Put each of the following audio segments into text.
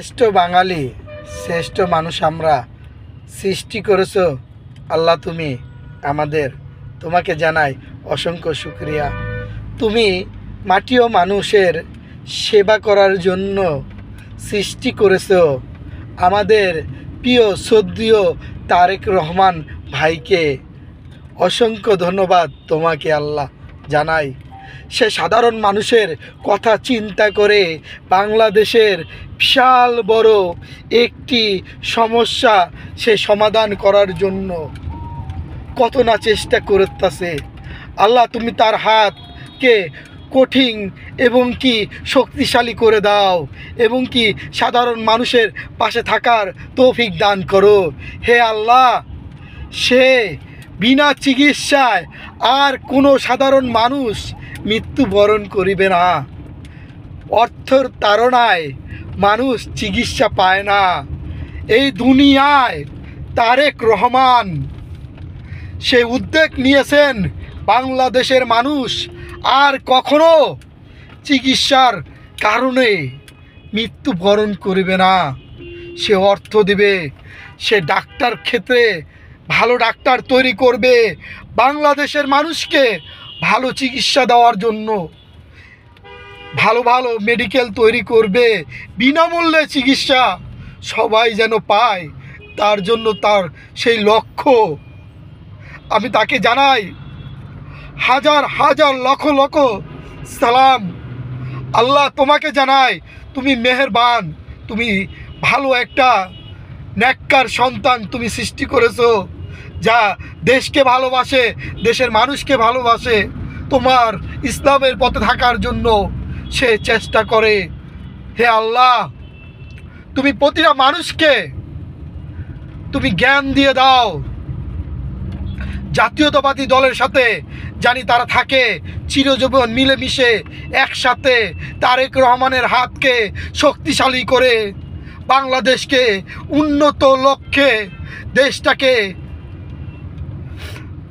শ্রেষ্ঠ বাঙালি, শ্রেষ্ঠ মানুষ আমরা সৃষ্টি করেছো আল্লাহ। তুমি আমাদের, তোমাকে জানাই অসংখ্য শুকরিয়া। তুমি মাটি ও মানুষের সেবা করার জন্য সৃষ্টি করেছো আমাদের প্রিয় শ্রদ্ধেয় তারেক রহমান ভাইকে। অসংখ্য ধন্যবাদ তোমাকে আল্লাহ জানাই। সে সাধারণ মানুষের কথা চিন্তা করে বাংলাদেশের বিশাল বড় একটি সমস্যা সে সমাধান করার জন্য কত না চেষ্টা করতেছে। আল্লাহ, তুমি তার হাতকে কঠিন এবং কি শক্তিশালী করে দাও এবং কি সাধারণ মানুষের পাশে থাকার তৌফিক দান করো। হে আল্লাহ, সে বিনা চিকিৎসায় আর কোনো সাধারণ মানুষ মৃত্যুবরণ করিবে না। অর্থের তাড়নায় মানুষ চিকিৎসা পায় না। এই দুনিয়ায় তারেক রহমান সে উদ্যোগ নিয়েছেন বাংলাদেশের মানুষ আর কখনো চিকিৎসার কারণে মৃত্যুবরণ করিবে না। সে অর্থ দিবে, সে ডাক্তার ক্ষেত্রে ভালো ডাক্তার তৈরি করবে, বাংলাদেশের মানুষকে ভালো চিকিৎসা দেওয়ার জন্য ভালো ভালো মেডিকেল তৈরি করবে, বিনামূল্যে চিকিৎসা সবাই যেন পায়, তার জন্য তার সেই লক্ষ্য। আমি তাকে জানাই হাজার হাজার লক্ষ লক্ষ সালাম। আল্লাহ, তোমাকে জানাই তুমি মেহেরবান, তুমি ভালো একটা নেককার সন্তান তুমি সৃষ্টি করেছো, যা দেশকে ভালোবাসে, দেশের মানুষকে ভালোবাসে, তোমার ইসলামের পথে থাকার জন্য সে চেষ্টা করে। হে আল্লাহ, তুমি প্রতিটা মানুষকে তুমি জ্ঞান দিয়ে দাও, জাতীয়তাবাদী দলের সাথে জানি তারা থাকে চিরজীবন মিলেমিশে একসাথে তারেক রহমানের হাতকে শক্তিশালী করে বাংলাদেশকে উন্নত লক্ষ্যে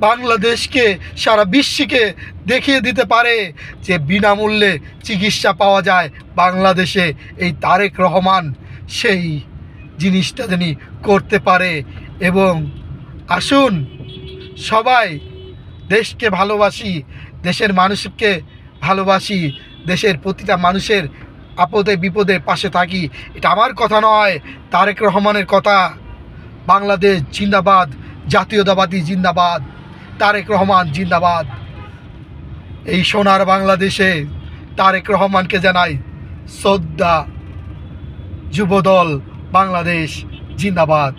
বাংলাদেশকে সারা বিশ্বকে দেখিয়ে দিতে পারে যে বিনামূল্যে চিকিৎসা পাওয়া যায় বাংলাদেশে। এই তারেক রহমান সেই জিনিসটা যেন করতে পারে। এবং আসুন সবাই দেশকে ভালোবাসি, দেশের মানুষকে ভালোবাসি, দেশের প্রতিটা মানুষের আপদে বিপদে পাশে থাকি। এটা আমার কথা নয়, তারেক রহমানের কথা। বাংলাদেশ জিন্দাবাদ, জাতীয়তাবাদী জিন্দাবাদ, তারেক রহমান জিন্দাবাদ। এই সোনার বাংলাদেশে তারেক রহমানকে জানাই শ্রদ্ধা। যুবদল বাংলাদেশ জিন্দাবাদ।